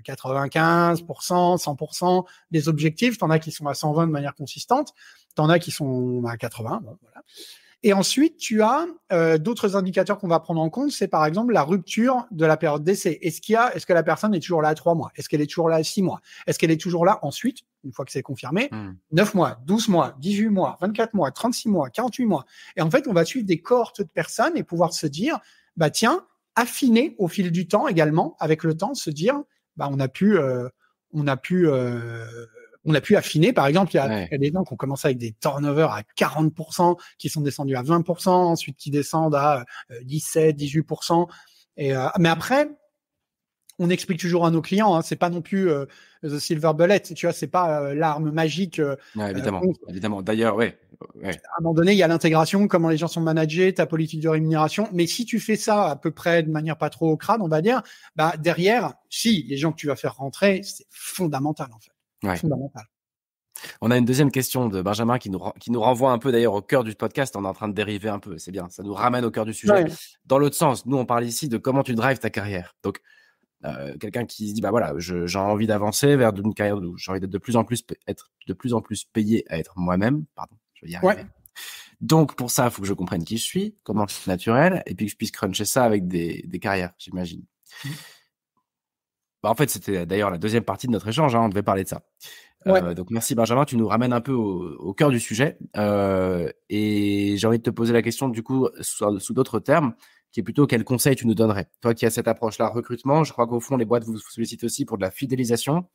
95%, 100% des objectifs. Tu en as qui sont à 120 de manière consistante. Tu en as qui sont à 80. Bon, voilà. Et ensuite, tu as d'autres indicateurs qu'on va prendre en compte. C'est par exemple la rupture de la période d'essai. Est-ce que la personne est toujours là à 3 mois? Est-ce qu'elle est toujours là à 6 mois? Est-ce qu'elle est toujours là ensuite, une fois que c'est confirmé, 9 mois, 12 mois, 18 mois, 24 mois, 36 mois, 48 mois. Et en fait, on va suivre des cohortes de personnes et pouvoir se dire, bah tiens, affiner au fil du temps également, avec le temps, se dire, bah on a pu affiner. Par exemple, il y a des gens qui ont commencé avec des turnovers à 40%, qui sont descendus à 20%, ensuite qui descendent à 17, 18%. Mais après, on explique toujours à nos clients, hein, c'est pas non plus the silver bullet, tu vois, c'est pas l'arme magique. Évidemment. D'ailleurs, à un moment donné, il y a l'intégration, comment les gens sont managés, ta politique de rémunération. Mais si tu fais ça à peu près de manière pas trop au crâne, on va dire, bah derrière, si les gens que tu vas faire rentrer, c'est fondamental en fait. Fondamental. On a une deuxième question de Benjamin qui nous renvoie un peu d'ailleurs au cœur du podcast. On est en train de dériver un peu, c'est bien, ça nous ramène au cœur du sujet. Dans l'autre sens, nous on parle ici de comment tu drives ta carrière. Donc quelqu'un qui se dit bah voilà, j'ai envie d'avancer vers une carrière où j'ai envie d'être de plus en plus payé à être moi-même. Pardon, je vais y arriver. Donc pour ça, il faut que je comprenne qui je suis, comment je suis naturel, et puis que je puisse cruncher ça avec des carrières, j'imagine. Bah en fait, c'était d'ailleurs la deuxième partie de notre échange, hein, on devait parler de ça. Donc merci Benjamin, tu nous ramènes un peu au cœur du sujet, et j'ai envie de te poser la question du coup sous d'autres termes, qui est plutôt quel conseil tu nous donnerais? Toi qui as cette approche-là recrutement, je crois qu'au fond les boîtes vous sollicitent aussi pour de la fidélisation.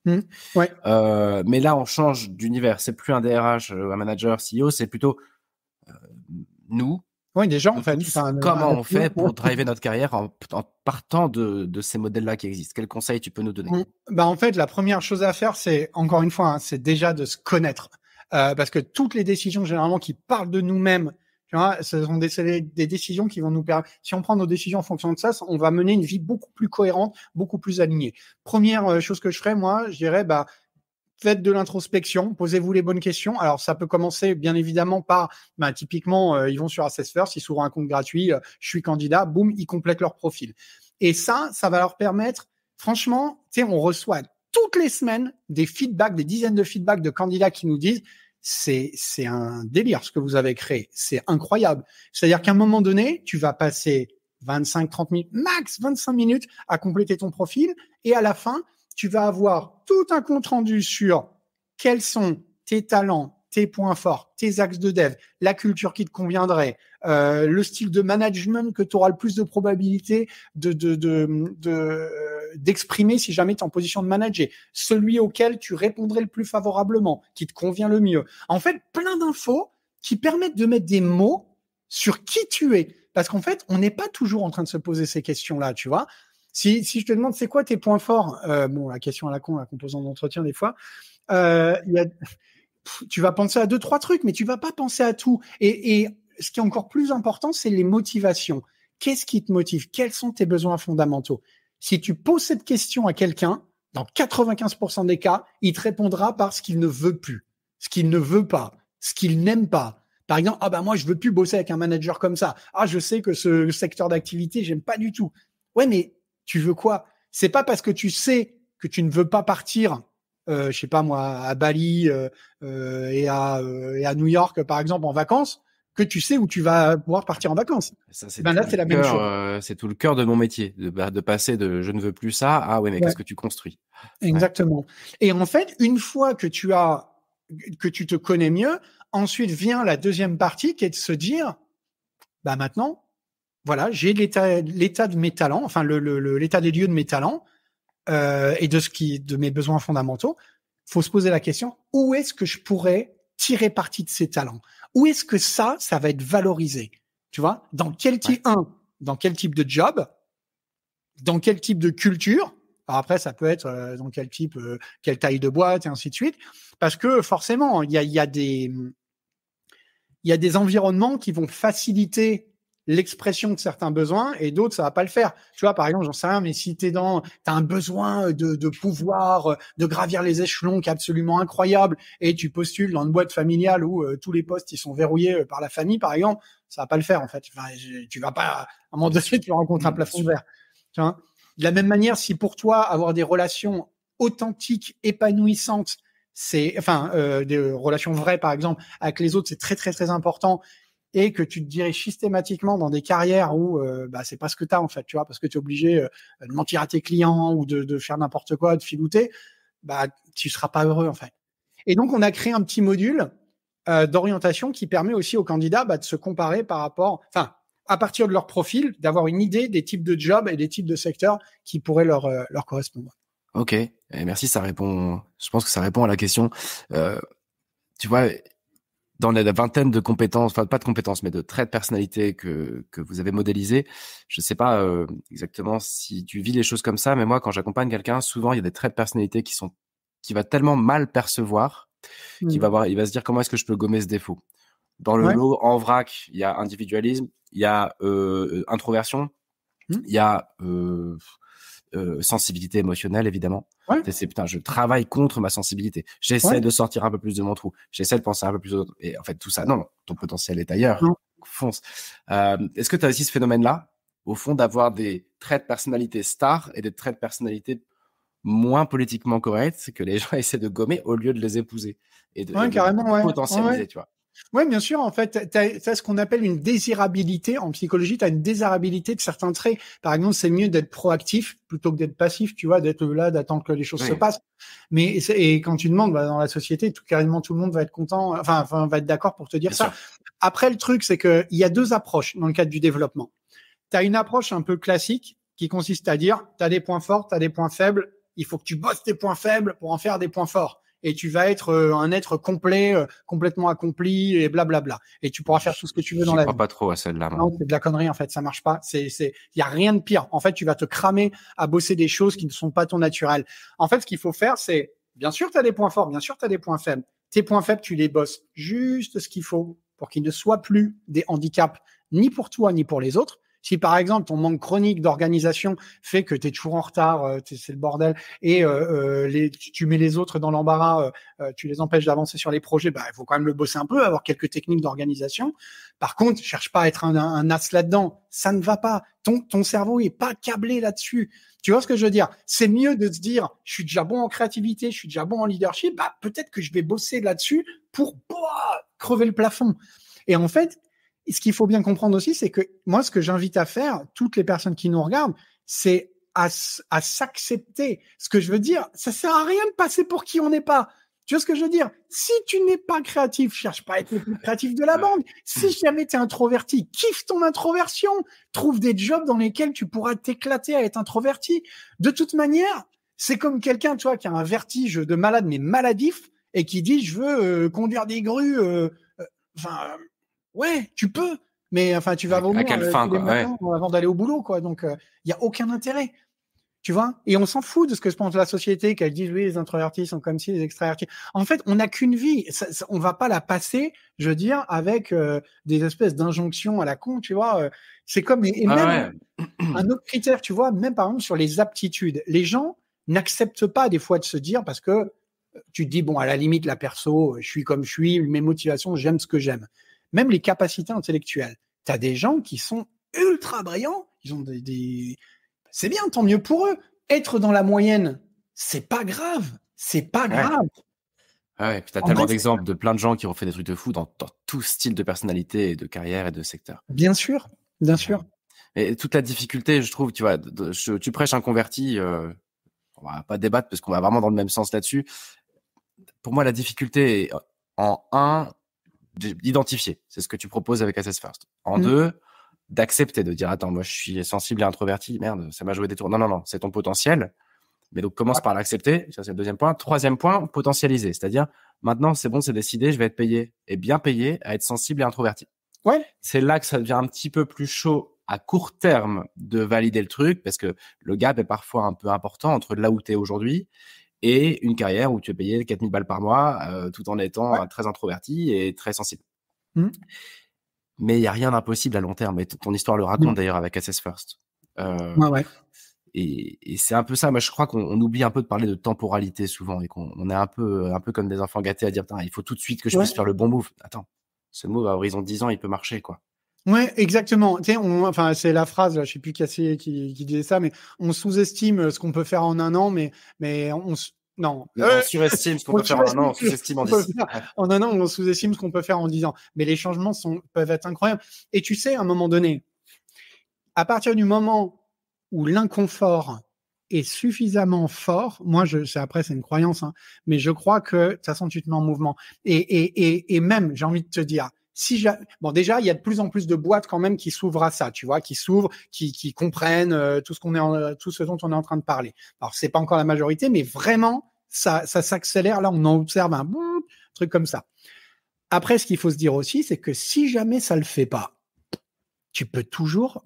Mais là on change d'univers, c'est plus un DRH, un manager, CEO, c'est plutôt nous. Oui, des gens, en fait. Comment on fait pour driver notre carrière en partant de ces modèles-là qui existent? Quels conseils tu peux nous donner? Bah, en fait, la première chose à faire, c'est, encore une fois, hein, c'est déjà de se connaître. Parce que toutes les décisions, généralement, qui parlent de nous-mêmes, tu vois, ce sont des décisions qui vont nous permettre, si on prend nos décisions en fonction de ça, on va mener une vie beaucoup plus cohérente, beaucoup plus alignée. Première chose que je ferais, moi, je dirais, bah, faites de l'introspection, posez-vous les bonnes questions. Alors, ça peut commencer, bien évidemment, par, typiquement, ils vont sur Assess First, ils s'ouvrent un compte gratuit, je suis candidat, boum, ils complètent leur profil. Et ça va leur permettre, franchement, tu sais, on reçoit toutes les semaines des feedbacks, des dizaines de feedbacks de candidats qui nous disent, c'est un délire ce que vous avez créé, c'est incroyable. C'est-à-dire qu'à un moment donné, tu vas passer 25, 30 minutes, max 25 minutes à compléter ton profil, et à la fin, tu vas avoir tout un compte rendu sur quels sont tes talents, tes points forts, tes axes de dev, la culture qui te conviendrait, le style de management que tu auras le plus de probabilité d'exprimer si jamais tu es en position de manager, celui auquel tu répondrais le plus favorablement, qui te convient le mieux. En fait, plein d'infos qui permettent de mettre des mots sur qui tu es. Parce qu'en fait, on n'est pas toujours en train de se poser ces questions-là, tu vois. Si je te demande c'est quoi tes points forts, la question à la con, la composante d'entretien des fois, tu vas penser à 2-3 trucs, mais tu vas pas penser à tout. Et ce qui est encore plus important, c'est les motivations. Qu'est-ce qui te motive? Quels sont tes besoins fondamentaux? Si tu poses cette question à quelqu'un, dans 95% des cas, il te répondra par ce qu'il ne veut plus, ce qu'il ne veut pas, ce qu'il n'aime pas. Par exemple, moi je veux plus bosser avec un manager comme ça. Je sais que ce secteur d'activité, j'aime pas du tout. Ouais, mais tu veux quoi? C'est pas parce que tu sais que tu ne veux pas partir, je sais pas moi, à Bali et à New York par exemple en vacances, que tu sais où tu vas pouvoir partir en vacances. Ça, là, c'est la même chose. C'est tout le cœur de mon métier, de passer de je ne veux plus ça à mais qu'est-ce que tu construis? Exactement. Et en fait, une fois que tu te connais mieux, ensuite vient la deuxième partie qui est de se dire, maintenant, voilà, j'ai l'état de mes talents, enfin l'état des lieux de mes talents et de mes besoins fondamentaux. Faut se poser la question, où est-ce que je pourrais tirer parti de ces talents? Où est-ce que ça va être valorisé? Tu vois, dans quel type de job, dans quel type de culture? Alors après, ça peut être dans quelle taille de boîte et ainsi de suite, parce que forcément, il y a des environnements qui vont faciliter l'expression de certains besoins et d'autres, ça va pas le faire. Tu vois, par exemple, j'en sais rien, mais si t'as un besoin de pouvoir, de gravir les échelons qui est absolument incroyable et tu postules dans une boîte familiale où tous les postes, ils sont verrouillés par la famille, par exemple, ça va pas le faire, en fait. Enfin, tu vas pas, à un moment donné, tu rencontres un plafond de verre. Tu vois. De la même manière, si pour toi, avoir des relations authentiques, épanouissantes, des relations vraies, par exemple, avec les autres, c'est très, très, très important. et que tu te diriges systématiquement dans des carrières où c'est pas ce que tu as en fait, tu vois, parce que tu es obligé de mentir à tes clients ou de faire n'importe quoi, de filouter, tu seras pas heureux en fait. Et donc on a créé un petit module d'orientation qui permet aussi aux candidats de se comparer à partir de leur profil, d'avoir une idée des types de jobs et des types de secteurs qui pourraient leur correspondre. Ok, merci, je pense que ça répond à la question. Tu vois, dans la vingtaine de compétences, enfin pas de compétences, mais de traits de personnalité que vous avez modélisés, je sais pas exactement si tu vis les choses comme ça, mais moi quand j'accompagne quelqu'un, souvent il y a des traits de personnalité qui va tellement mal percevoir, il va se dire comment est-ce que je peux gommer ce défaut. Dans le lot en vrac, il y a individualisme, il y a introversion, il y a sensibilité émotionnelle, évidemment. Ouais. Je travaille contre ma sensibilité. J'essaie de sortir un peu plus de mon trou. J'essaie de penser un peu plus aux autres. Et en fait, tout ça, non, ton potentiel est ailleurs. Fonce. Est-ce que tu as aussi ce phénomène-là, au fond, d'avoir des traits de personnalité stars et des traits de personnalité moins politiquement corrects que les gens essaient de gommer au lieu de les épouser et de potentialiser, tu vois? Oui, bien sûr. En fait, tu as ce qu'on appelle une désirabilité. En psychologie, tu as une désirabilité de certains traits. Par exemple, c'est mieux d'être proactif plutôt que d'être passif, tu vois, d'être là, d'attendre que les choses se passent. Mais et quand tu demandes dans la société, carrément tout le monde va être content, enfin va être d'accord pour te dire ça. Après, le truc, c'est que il y a deux approches dans le cadre du développement. Tu as une approche un peu classique qui consiste à dire, tu as des points forts, tu as des points faibles. Il faut que tu bosses tes points faibles pour en faire des points forts. Et tu vas être un être complet, complètement accompli et blablabla. Et tu pourras faire tout ce que tu veux dans la vie. Je crois pas trop à celle-là. Non, c'est de la connerie en fait, ça marche pas. Il y a rien de pire. En fait, tu vas te cramer à bosser des choses qui ne sont pas ton naturel. En fait, ce qu'il faut faire, c'est bien sûr, tu as des points forts, bien sûr, tu as des points faibles. Tes points faibles, tu les bosses juste ce qu'il faut pour qu'ils ne soient plus des handicaps ni pour toi ni pour les autres. Si par exemple ton manque chronique d'organisation fait que tu es toujours en retard, c'est le bordel, et tu mets les autres dans l'embarras, tu les empêches d'avancer sur les projets, il faut quand même le bosser un peu, avoir quelques techniques d'organisation. Par contre, cherche pas à être un as là-dedans, ça ne va pas. Ton cerveau est pas câblé là-dessus. Tu vois ce que je veux dire? C'est mieux de se dire, je suis déjà bon en créativité, je suis déjà bon en leadership, peut-être que je vais bosser là-dessus pour crever le plafond. Et en fait, ce qu'il faut bien comprendre aussi, c'est que moi, ce que j'invite à faire, toutes les personnes qui nous regardent, c'est à s'accepter. Ce que je veux dire, ça sert à rien de passer pour qui on n'est pas. Tu vois ce que je veux dire? Si tu n'es pas créatif, cherche pas à être le plus créatif de la bande. Si jamais tu es introverti, kiffe ton introversion. Trouve des jobs dans lesquels tu pourras t'éclater à être introverti. De toute manière, c'est comme quelqu'un, tu vois, qui a un vertige de malade, mais maladif, et qui dit, je veux conduire des grues, ouais, tu peux, mais tu vas vomir tous les matins avant d'aller au boulot, quoi. Donc, il y a aucun intérêt, tu vois. Et on s'en fout de ce que se pense la société, qu'elle dise oui, les introvertis sont comme si les extravertis. En fait, on n'a qu'une vie, on va pas la passer, je veux dire, avec des espèces d'injonctions à la con, tu vois. C'est comme même un autre critère, tu vois, même par exemple sur les aptitudes, les gens n'acceptent pas des fois de se dire parce que tu te dis bon, à la limite, la perso, je suis comme je suis, mes motivations, j'aime ce que j'aime. Même les capacités intellectuelles. Tu as des gens qui sont ultra brillants, ils ont c'est bien, tant mieux pour eux. Être dans la moyenne, c'est pas grave. C'est pas grave. Ouais, puis tu as tellement d'exemples de plein de gens qui ont fait des trucs de fou dans tout style de personnalité, et de carrière et de secteur. Bien sûr, bien sûr. Et toute la difficulté, je trouve, tu vois, tu prêches un converti, on va pas débattre parce qu'on va vraiment dans le même sens là-dessus. Pour moi, la difficulté est d'identifier, c'est ce que tu proposes avec Assess First. En deux, d'accepter, de dire attends, moi je suis sensible et introverti, merde, ça m'a joué des tours. Non, c'est ton potentiel. Mais donc commence par l'accepter, ça c'est le deuxième point. Troisième point, potentialiser, c'est-à-dire maintenant c'est bon, c'est décidé, je vais être payé et bien payé à être sensible et introverti. Ouais. C'est là que ça devient un petit peu plus chaud à court terme de valider le truc parce que le gap est parfois un peu important entre là où tu es aujourd'hui et une carrière où tu es payé 4000 balles par mois tout en étant très introverti et très sensible. Mais il n'y a rien d'impossible à long terme. Et ton histoire le raconte d'ailleurs avec Assess First. Et c'est un peu ça. Moi, je crois qu'on oublie un peu de parler de temporalité souvent et qu'on est un peu comme des enfants gâtés à dire il faut tout de suite que je puisse faire le bon move. Attends, ce move à horizon de 10 ans, il peut marcher, quoi. Ouais, exactement. Tu sais, c'est la phrase, là, je sais plus qui disait ça, mais on sous-estime ce qu'on peut faire en un an, mais Non. On surestime ce qu'on peut faire en un an, on sous-estime en 10. En un an, on sous-estime ce qu'on peut faire en 10 ans. Mais les changements peuvent être incroyables. Et tu sais, à un moment donné, à partir du moment où l'inconfort est suffisamment fort, moi, après, c'est une croyance, hein, mais je crois que, de toute façon, tu te mets en mouvement. Et même, j'ai envie de te dire, bon, déjà, il y a de plus en plus de boîtes quand même qui s'ouvrent à ça, tu vois, qui s'ouvrent, qui comprennent tout ce dont on est en train de parler. Alors, c'est pas encore la majorité, mais vraiment, ça s'accélère. Là, on en observe un truc comme ça. Après, ce qu'il faut se dire aussi, c'est que si jamais ça le fait pas, tu peux toujours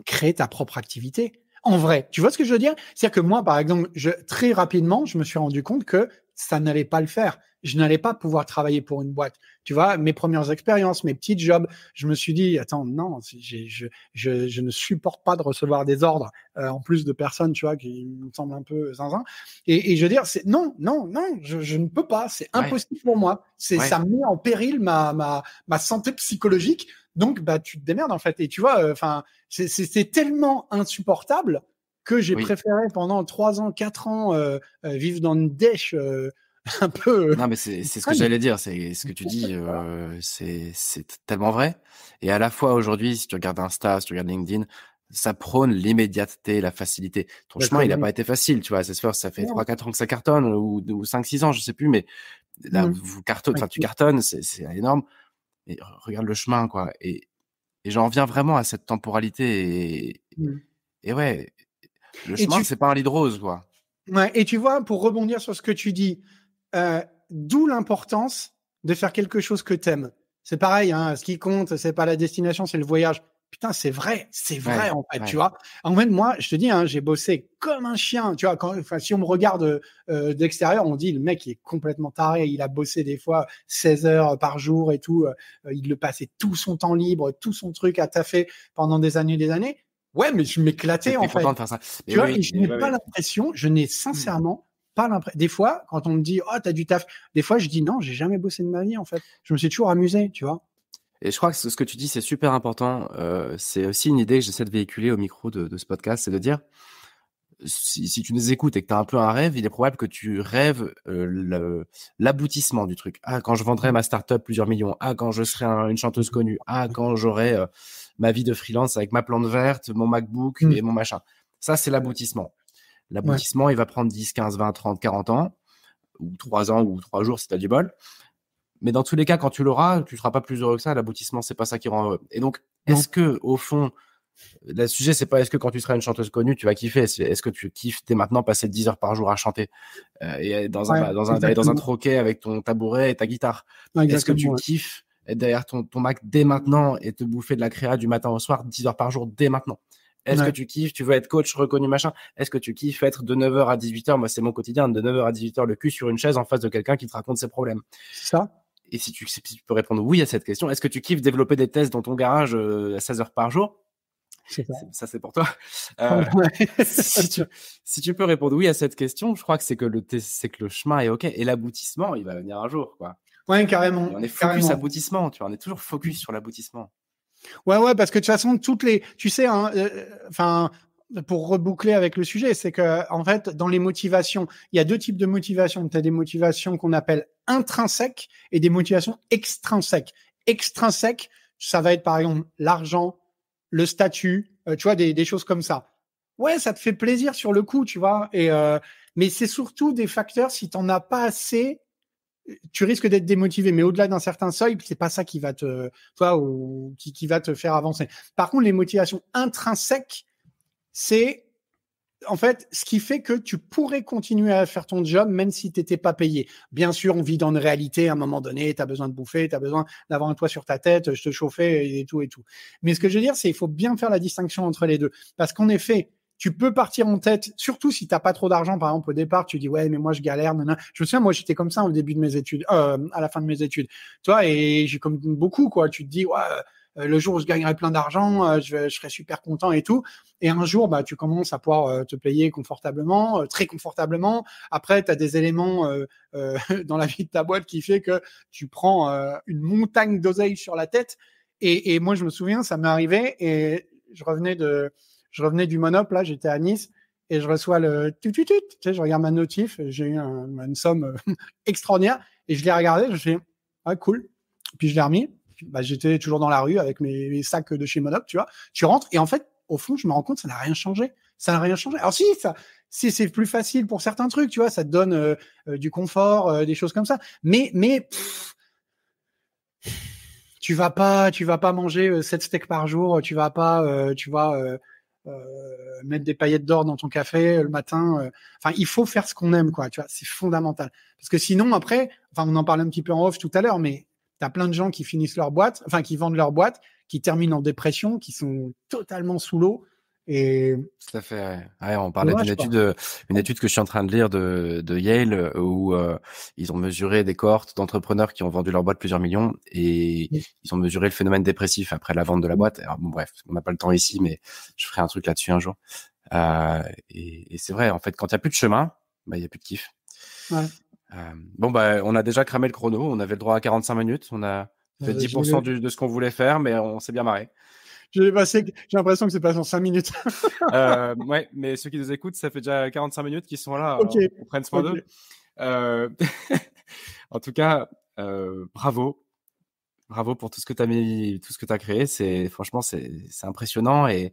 créer ta propre activité. En vrai, tu vois ce que je veux dire? C'est-à-dire que moi, par exemple, très rapidement, je me suis rendu compte que ça n'allait pas le faire. Je n'allais pas pouvoir travailler pour une boîte. Tu vois, mes premières expériences, mes petits jobs, je me suis dit, attends, non, je ne supporte pas de recevoir des ordres, en plus de personnes, tu vois, qui me semblent un peu zinzin. Et je veux dire, non, je ne peux pas. C'est impossible pour moi. Ça met en péril ma santé psychologique. Donc, bah, tu te démerdes, en fait. Et tu vois, c'est tellement insupportable que j'ai préféré pendant 3 ans, 4 ans, vivre dans une dèche, un peu. Non, mais c'est ce que j'allais dire. C'est ce que tu dis. C'est tellement vrai. Et à la fois aujourd'hui, si tu regardes Insta, si tu regardes LinkedIn, ça prône l'immédiateté, la facilité. Ton chemin, il n'a pas été facile, tu vois. Ça fait 3-4 ans que ça cartonne, ou 5-6 ans, je sais plus, mais là, tu cartonnes, c'est énorme. Et regarde le chemin, quoi. Et j'en reviens vraiment à cette temporalité. Et ouais, le chemin, c'est pas un lit de rose, quoi. Ouais, et tu vois, pour rebondir sur ce que tu dis, d'où l'importance de faire quelque chose que t'aimes. C'est pareil, hein, ce qui compte, c'est pas la destination, c'est le voyage. Putain, c'est vrai en fait, tu vois. En fait, moi, je te dis, hein, j'ai bossé comme un chien, tu vois. Si on me regarde d'extérieur, on dit le mec il est complètement taré. Il a bossé des fois 16 heures par jour et tout. Il le passait tout son temps libre, tout son truc à taffer pendant des années. Ouais, mais je m'éclatais en fait. Content de faire ça. Tu vois, et je n'ai pas l'impression, je n'ai sincèrement pas l'impression. Des fois, quand on me dit, oh, t'as du taf, des fois, je dis non, j'ai jamais bossé de ma vie en fait. Je me suis toujours amusé, tu vois. Et je crois que ce que tu dis, c'est super important. C'est aussi une idée que j'essaie de véhiculer au micro de ce podcast, c'est de dire, si tu nous écoutes et que tu as un peu un rêve, il est probable que tu rêves l'aboutissement du truc. Ah, quand je vendrai ma startup plusieurs millions. Ah, quand je serai une chanteuse connue. Ah, quand j'aurai ma vie de freelance avec ma plante verte, mon MacBook et mon machin. Ça, c'est l'aboutissement. L'aboutissement, il va prendre 10, 15, 20, 30, 40 ans, ou 3 ans, ou 3 jours si tu as du bol. Mais dans tous les cas, quand tu l'auras, tu ne seras pas plus heureux que ça. L'aboutissement, c'est pas ça qui rend heureux. Et donc, est-ce que, au fond, le sujet, c'est pas est-ce que quand tu seras une chanteuse connue, tu vas kiffer. Est-ce que tu kiffes dès maintenant passer 10 heures par jour à chanter et dans un troquet avec ton tabouret et ta guitare. Est-ce que tu kiffes être derrière ton Mac dès maintenant et te bouffer de la créa du matin au soir 10 heures par jour dès maintenant? Est-ce que tu kiffes, tu veux être coach reconnu, machin? Est-ce que tu kiffes être de 9h à 18h? Moi, c'est mon quotidien, de 9h à 18h, le cul sur une chaise en face de quelqu'un qui te raconte ses problèmes. C'est ça. Et si tu peux répondre oui à cette question, est-ce que tu kiffes développer des tests dans ton garage à 16 heures par jour? Ça, c'est pour toi. Si tu peux répondre oui à cette question, je crois que c'est que le chemin est OK. Et l'aboutissement, il va venir un jour, quoi. Ouais, carrément. Et on est focus aboutissement, tu vois. On est toujours focus sur l'aboutissement. Ouais, parce que de toute façon, tu sais, hein, pour reboucler avec le sujet, c'est que, en fait, dans les motivations, il y a 2 types de motivations. Tu as des motivations qu'on appelle intrinsèques et des motivations extrinsèques. Extrinsèques, ça va être, par exemple, l'argent, le statut, tu vois, des choses comme ça. Ouais, ça te fait plaisir sur le coup, tu vois. Mais c'est surtout des facteurs, si t'en as pas assez, tu risques d'être démotivé, mais au-delà d'un certain seuil, c'est pas ça qui va qui va te faire avancer. Par contre, les motivations intrinsèques, c'est en fait ce qui fait que tu pourrais continuer à faire ton job même si tu n'étais pas payé. Bien sûr, on vit dans une réalité. À un moment donné, tu as besoin de bouffer, tu as besoin d'avoir un toit sur ta tête, je te chauffer et tout. Mais ce que je veux dire, c'est qu'il faut bien faire la distinction entre les deux. Parce qu'en effet, tu peux partir en tête, surtout si t'as pas trop d'argent. Par exemple, au départ, tu dis ouais, mais moi je galère. Nanana. Je me souviens, moi j'étais comme ça au début de mes études, à la fin de mes études. Tu vois, et j'ai comme beaucoup quoi. Tu te dis ouais, le jour où je gagnerai plein d'argent, je serai super content et tout. Et un jour, bah tu commences à pouvoir te payer confortablement, très confortablement. Après, tu as des éléments dans la vie de ta boîte qui fait que tu prends une montagne d'oseille sur la tête. Et moi, je me souviens, ça m'est arrivé et je revenais du Monop, là, j'étais à Nice, et je reçois le tu sais, je regarde ma notif, j'ai eu une somme extraordinaire et je l'ai regardé, je me suis dit, ah, cool. Puis je l'ai remis. Bah, j'étais toujours dans la rue avec mes sacs de chez Monop, tu vois. Tu rentres et en fait, au fond, je me rends compte, ça n'a rien changé. Ça n'a rien changé. Alors si c'est plus facile pour certains trucs, tu vois, ça te donne du confort, des choses comme ça. Mais tu vas pas manger 7 steaks par jour, tu vas pas, mettre des paillettes d'or dans ton café le matin. Enfin, il faut faire ce qu'on aime, quoi. Tu vois, c'est fondamental. Parce que sinon, après, enfin, on en parlait un petit peu en off tout à l'heure, mais t'as plein de gens qui finissent leur boîte, enfin, qui vendent leur boîte, qui terminent en dépression, qui sont totalement sous l'eau. Et tout à fait. Ouais, on parlait d'une étude que je suis en train de lire de Yale où ils ont mesuré des cohortes d'entrepreneurs qui ont vendu leur boîte plusieurs millions et ils ont mesuré le phénomène dépressif après la vente de la boîte. Alors bon, bref, on n'a pas le temps ici, mais je ferai un truc là-dessus un jour. Et c'est vrai, en fait, quand il y a plus de chemin, bah il y a plus de kiff. Ouais. Bon, bah on a déjà cramé le chrono. On avait le droit à 45 minutes. On a fait 10% de ce qu'on voulait faire, mais on s'est bien marré. J'ai l'impression que c'est passé en 5 minutes. Ouais, mais ceux qui nous écoutent, ça fait déjà 45 minutes qu'ils sont là. Okay. On prenne soin d'eux. En tout cas, bravo. Bravo pour tout ce que tu as mis, tout ce que tu as créé. Franchement, c'est impressionnant. Et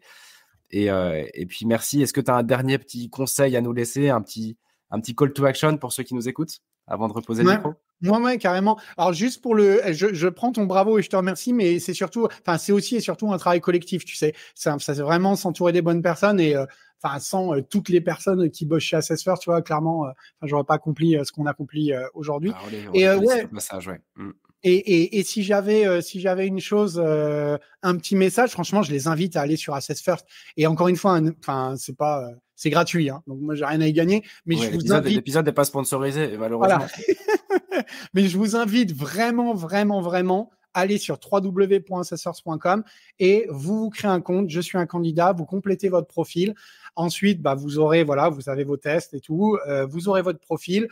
puis, merci. Est-ce que tu as un dernier petit conseil à nous laisser, un petit call to action pour ceux qui nous écoutent avant de reposer le micro? Ouais, carrément. Alors, juste pour je prends ton bravo et je te remercie, mais c'est surtout, enfin, c'est aussi et surtout un travail collectif, tu sais. Ça c'est vraiment s'entourer des bonnes personnes et, enfin, sans toutes les personnes qui bossent chez Assess First, tu vois, clairement, j'aurais pas accompli ce qu'on accomplit aujourd'hui. Et ouais. Message, ouais. Et si j'avais une chose, un petit message, franchement, je les invite à aller sur Assess First. Et encore une fois, enfin, c'est gratuit, hein. Donc moi, j'ai rien à y gagner, mais je vous invite. L'épisode n'est pas sponsorisé, malheureusement. Voilà. Mais je vous invite vraiment, vraiment, vraiment à aller sur www.assessfirst.com et vous créez un compte. Je suis un candidat. Vous complétez votre profil. Ensuite, bah, vous avez vos tests et tout. Vous aurez votre profil.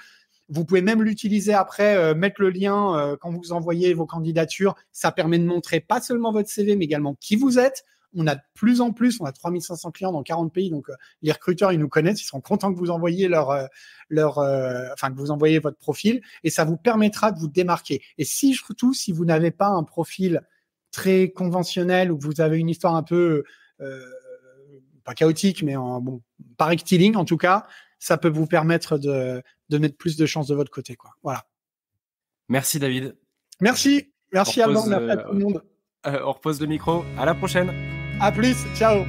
Vous pouvez même l'utiliser après, mettre le lien quand vous envoyez vos candidatures. Ça permet de montrer pas seulement votre CV, mais également qui vous êtes. On a de plus en plus, on a 3500 clients dans 40 pays, donc les recruteurs, ils nous connaissent, ils seront contents que vous envoyiez que vous envoyez votre profil, et ça vous permettra de vous démarquer. Et surtout, si vous n'avez pas un profil très conventionnel ou que vous avez une histoire un peu pas chaotique, mais pas rectiligne en tout cas, ça peut vous permettre de mettre plus de chances de votre côté, quoi. Voilà. Merci David. Merci Alban, merci à tout le monde. On repose le micro. À la prochaine. À plus, ciao.